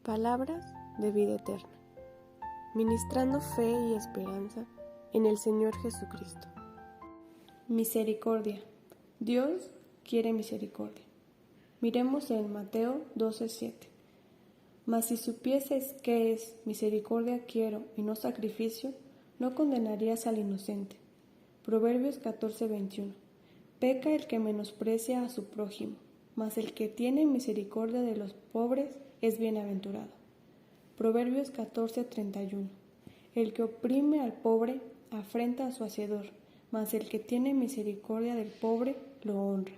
Palabras de vida eterna, ministrando fe y esperanza en el Señor Jesucristo. Misericordia. Dios quiere misericordia. Miremos en Mateo 12:7. Mas si supieseis qué es misericordia quiero y no sacrificio, no condenarías al inocente. Proverbios 14:21. Peca el que menosprecia a su prójimo, mas el que tiene misericordia de los pobres es bienaventurado. Proverbios 14:31. El que oprime al pobre afrenta a su hacedor, mas el que tiene misericordia del pobre lo honra.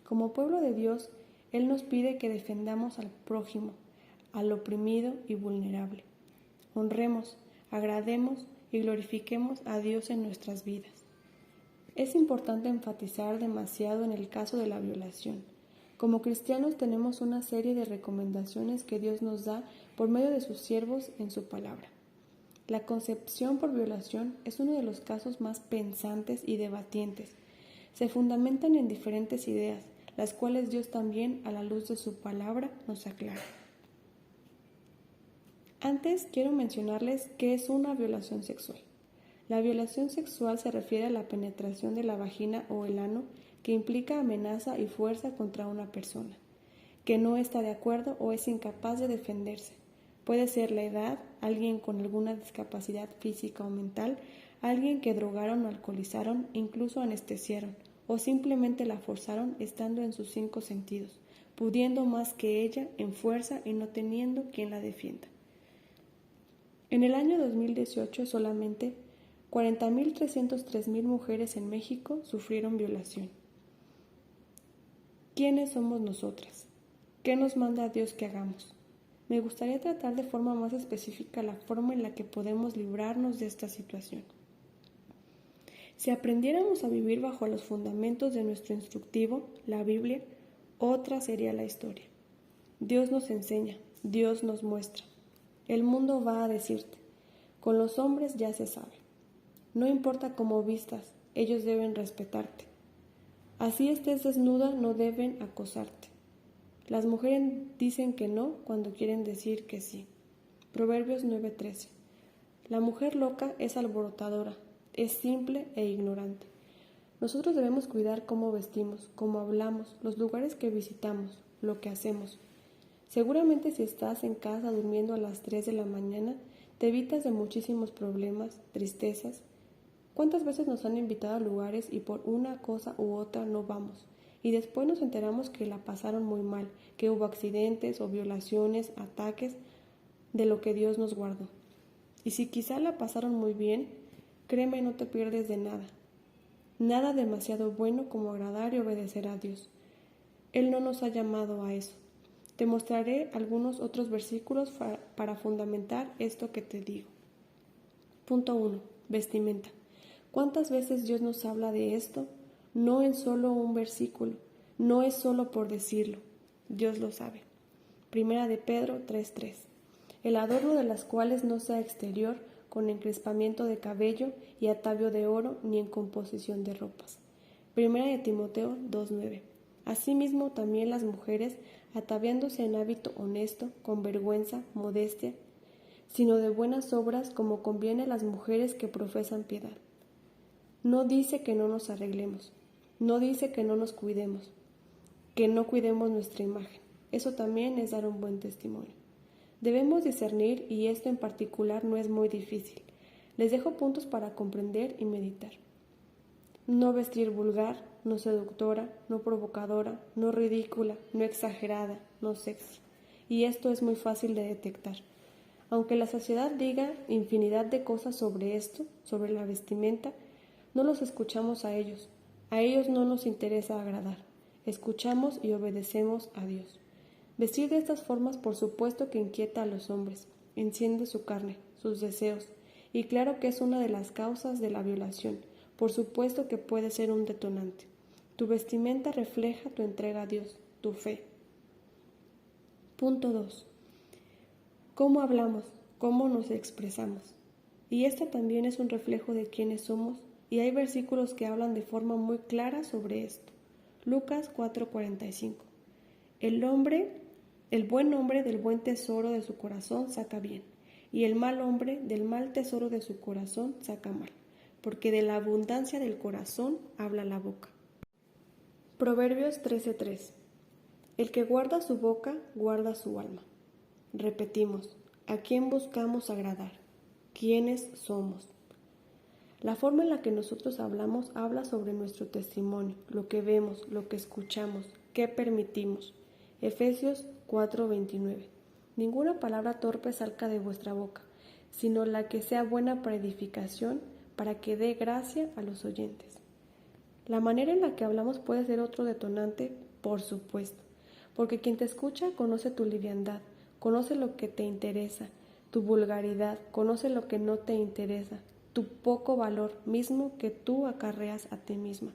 Como pueblo de Dios, Él nos pide que defendamos al prójimo, al oprimido y vulnerable. Honremos, agrademos y glorifiquemos a Dios en nuestras vidas. Es importante enfatizar demasiado en el caso de la violación. Como cristianos tenemos una serie de recomendaciones que Dios nos da por medio de sus siervos en su palabra. La concepción por violación es uno de los casos más pensantes y debatientes. Se fundamentan en diferentes ideas, las cuales Dios también, a la luz de su palabra, nos aclara. Antes quiero mencionarles qué es una violación sexual. La violación sexual se refiere a la penetración de la vagina o el ano que implica amenaza y fuerza contra una persona, que no está de acuerdo o es incapaz de defenderse. Puede ser la edad, alguien con alguna discapacidad física o mental, alguien que drogaron o alcoholizaron, incluso anestesiaron, o simplemente la forzaron estando en sus 5 sentidos, pudiendo más que ella en fuerza y no teniendo quien la defienda. En el año 2018 solamente 40.303 mujeres en México sufrieron violación. ¿Quiénes somos nosotras? ¿Qué nos manda Dios que hagamos? Me gustaría tratar de forma más específica la forma en la que podemos librarnos de esta situación. Si aprendiéramos a vivir bajo los fundamentos de nuestro instructivo, la Biblia, otra sería la historia. Dios nos enseña, Dios nos muestra. El mundo va a decirte, con los hombres ya se sabe. No importa cómo vistas, ellos deben respetarte. Así estés desnuda, no deben acosarte. Las mujeres dicen que no cuando quieren decir que sí. Proverbios 9:13. La mujer loca es alborotadora, es simple e ignorante. Nosotros debemos cuidar cómo vestimos, cómo hablamos, los lugares que visitamos, lo que hacemos. Seguramente si estás en casa durmiendo a las 3 de la mañana, te evitas de muchísimos problemas, tristezas. ¿Cuántas veces nos han invitado a lugares y por una cosa u otra no vamos? Y después nos enteramos que la pasaron muy mal, que hubo accidentes o violaciones, ataques, de lo que Dios nos guardó. Y si quizá la pasaron muy bien, créeme, no te pierdes de nada. Nada demasiado bueno como agradar y obedecer a Dios. Él no nos ha llamado a eso. Te mostraré algunos otros versículos para fundamentar esto que te digo. Punto 1. Vestimenta. ¿Cuántas veces Dios nos habla de esto? No en solo un versículo, no es solo por decirlo, Dios lo sabe. Primera de Pedro 3:3. El adorno de las cuales no sea exterior, con encrespamiento de cabello y atavio de oro, ni en composición de ropas. Primera de Timoteo 2:9. Asimismo también las mujeres, ataviándose en hábito honesto, con vergüenza, modestia, sino de buenas obras, como conviene a las mujeres que profesan piedad. No dice que no nos arreglemos, no dice que no nos cuidemos, que no cuidemos nuestra imagen. Eso también es dar un buen testimonio. Debemos discernir y esto en particular no es muy difícil. Les dejo puntos para comprender y meditar. No vestir vulgar, no seductora, no provocadora, no ridícula, no exagerada, no sexy. Y esto es muy fácil de detectar. Aunque la sociedad diga infinidad de cosas sobre esto, sobre la vestimenta, no los escuchamos a ellos no nos interesa agradar, escuchamos y obedecemos a Dios. Vestir de estas formas por supuesto que inquieta a los hombres, enciende su carne, sus deseos, y claro que es una de las causas de la violación, por supuesto que puede ser un detonante. Tu vestimenta refleja tu entrega a Dios, tu fe. Punto 2. ¿Cómo hablamos? ¿Cómo nos expresamos? Y esto también es un reflejo de quiénes somos. Y hay versículos que hablan de forma muy clara sobre esto. Lucas 4:45. El hombre El buen hombre del buen tesoro de su corazón saca bien, y el mal hombre del mal tesoro de su corazón saca mal, porque de la abundancia del corazón habla la boca. Proverbios 13:3. El que guarda su boca, guarda su alma. Repetimos, ¿a quién buscamos agradar? ¿Quiénes somos? La forma en la que nosotros hablamos habla sobre nuestro testimonio, lo que vemos, lo que escuchamos, qué permitimos. Efesios 4:29. Ninguna palabra torpe salga de vuestra boca, sino la que sea buena para edificación, para que dé gracia a los oyentes. La manera en la que hablamos puede ser otro detonante, por supuesto, porque quien te escucha conoce tu liviandad, conoce lo que te interesa, tu vulgaridad, conoce lo que no te interesa, tu poco valor mismo que tú acarreas a ti misma.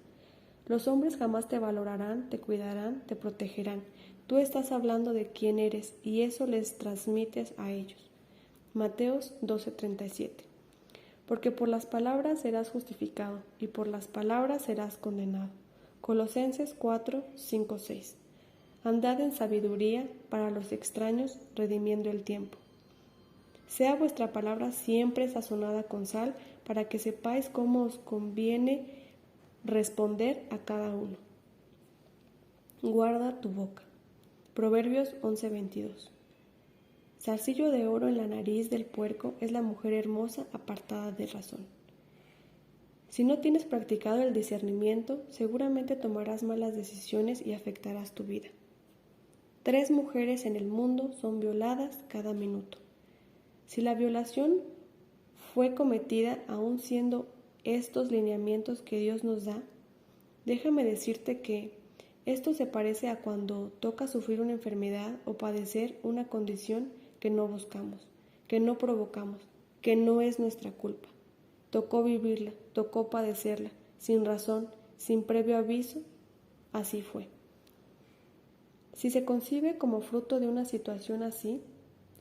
Los hombres jamás te valorarán, te cuidarán, te protegerán. Tú estás hablando de quién eres y eso les transmites a ellos. Mateos 12:37. Porque por las palabras serás justificado y por las palabras serás condenado. Colosenses 4:5-6. Andad en sabiduría para los extraños, redimiendo el tiempo. Sea vuestra palabra siempre sazonada con sal, para que sepáis cómo os conviene responder a cada uno. Guarda tu boca. Proverbios 11:22. Zarcillo de oro en la nariz del puerco es la mujer hermosa apartada de razón. Si no tienes practicado el discernimiento, seguramente tomarás malas decisiones y afectarás tu vida. 3 mujeres en el mundo son violadas cada minuto. Si la violación fue cometida aún siendo estos lineamientos que Dios nos da, déjame decirte que esto se parece a cuando toca sufrir una enfermedad o padecer una condición que no buscamos, que no provocamos, que no es nuestra culpa. Tocó vivirla, tocó padecerla, sin razón, sin previo aviso, así fue. Si se concibe como fruto de una situación así,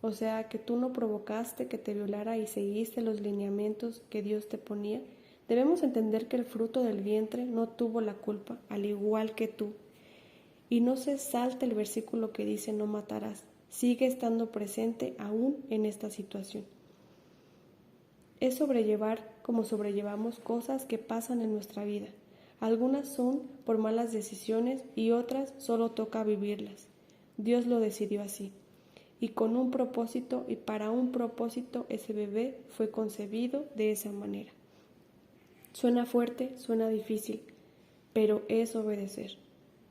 o sea, que tú no provocaste que te violara y seguiste los lineamientos que Dios te ponía, debemos entender que el fruto del vientre no tuvo la culpa, al igual que tú. Y no se salte el versículo que dice no matarás, sigue estando presente aún en esta situación. Es sobrellevar como sobrellevamos cosas que pasan en nuestra vida. Algunas son por malas decisiones y otras solo toca vivirlas. Dios lo decidió así. Y con un propósito y para un propósito ese bebé fue concebido de esa manera. Suena fuerte, suena difícil, pero es obedecer.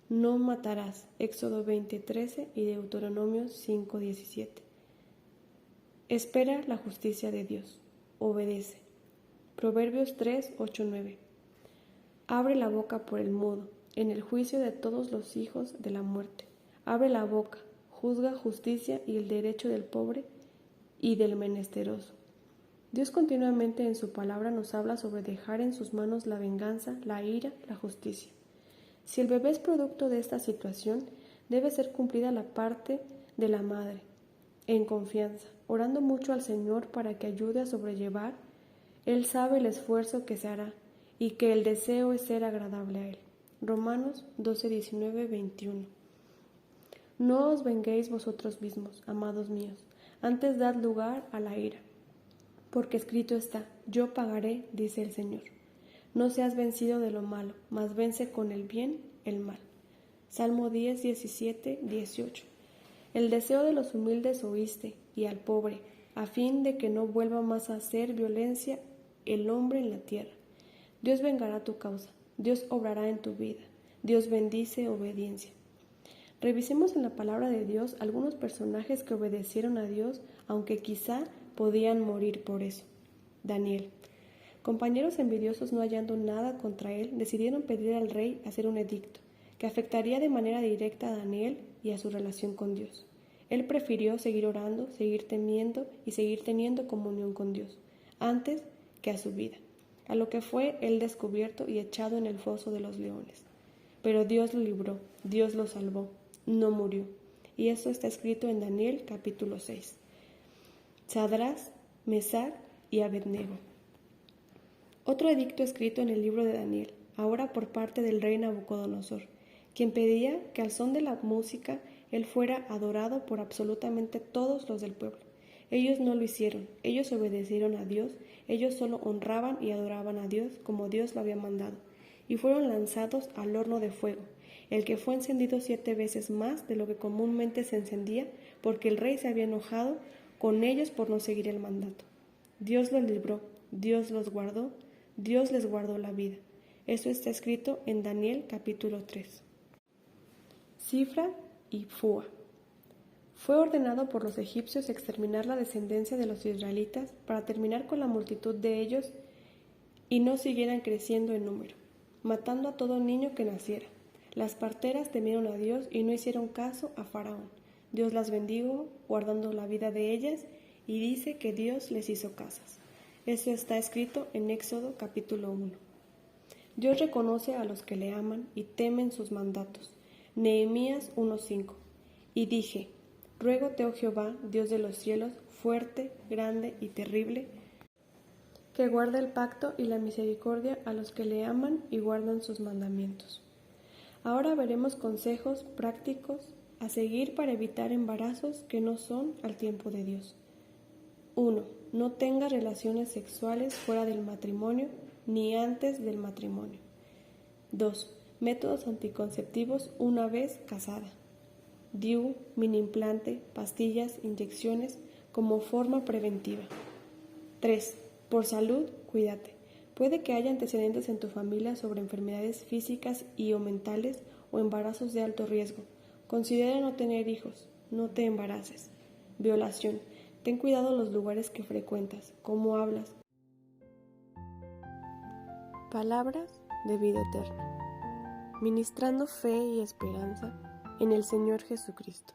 No matarás, Éxodo 20:13 y Deuteronomio 5:17. Espera la justicia de Dios, obedece. Proverbios 3:8-9. Abre la boca por el mudo, en el juicio de todos los hijos de la muerte. Abre la boca, juzga justicia y el derecho del pobre y del menesteroso. Dios continuamente en su palabra nos habla sobre dejar en sus manos la venganza, la ira, la justicia. Si el bebé es producto de esta situación, debe ser cumplida la parte de la madre, en confianza, orando mucho al Señor para que ayude a sobrellevar. Él sabe el esfuerzo que se hará y que el deseo es ser agradable a Él. Romanos 12:19-21. No os venguéis vosotros mismos, amados míos, antes dad lugar a la ira, porque escrito está, yo pagaré, dice el Señor. No seas vencido de lo malo, mas vence con el bien el mal. Salmo 10, 17, 18. El deseo de los humildes oíste, y al pobre, a fin de que no vuelva más a hacer violencia el hombre en la tierra. Dios vengará tu causa, Dios obrará en tu vida, Dios bendice obediencia. Revisemos en la palabra de Dios algunos personajes que obedecieron a Dios, aunque quizá podían morir por eso. Daniel. Compañeros envidiosos, no hallando nada contra él, decidieron pedir al rey hacer un edicto que afectaría de manera directa a Daniel y a su relación con Dios. Él prefirió seguir orando, seguir temiendo y seguir teniendo comunión con Dios, antes que a su vida, a lo que fue él descubierto y echado en el foso de los leones. Pero Dios lo libró, Dios lo salvó, no murió. Y eso está escrito en Daniel capítulo 6. Sadrach, Mesach y Abednego. Otro edicto escrito en el libro de Daniel, ahora por parte del rey Nabucodonosor, quien pedía que al son de la música Él fuera adorado por absolutamente todos los del pueblo. Ellos no lo hicieron, ellos obedecieron a Dios, ellos solo honraban y adoraban a Dios como Dios lo había mandado, y fueron lanzados al horno de fuego, el que fue encendido 7 veces más de lo que comúnmente se encendía, porque el rey se había enojado con ellos por no seguir el mandato. Dios los libró, Dios los guardó, Dios les guardó la vida. Eso está escrito en Daniel capítulo 3. Sifra y Fua. Fue ordenado por los egipcios exterminar la descendencia de los israelitas para terminar con la multitud de ellos y no siguieran creciendo en número, matando a todo niño que naciera. Las parteras temieron a Dios y no hicieron caso a Faraón. Dios las bendijo, guardando la vida de ellas, y dice que Dios les hizo casas. Eso está escrito en Éxodo capítulo 1. Dios reconoce a los que le aman y temen sus mandatos. Nehemías 1:5. Y dije: ruégote, oh Jehová, Dios de los cielos, fuerte, grande y terrible, que guarde el pacto y la misericordia a los que le aman y guardan sus mandamientos. Ahora veremos consejos prácticos a seguir para evitar embarazos que no son al tiempo de Dios. 1. No tengas relaciones sexuales fuera del matrimonio ni antes del matrimonio. 2. Métodos anticonceptivos una vez casada. DIU, mini implante, pastillas, inyecciones como forma preventiva. 3. Por salud, cuídate. Puede que haya antecedentes en tu familia sobre enfermedades físicas y o mentales o embarazos de alto riesgo. Considera no tener hijos, no te embaraces. Violación. Ten cuidado en los lugares que frecuentas, cómo hablas. Palabras de vida eterna. Ministrando fe y esperanza en el Señor Jesucristo.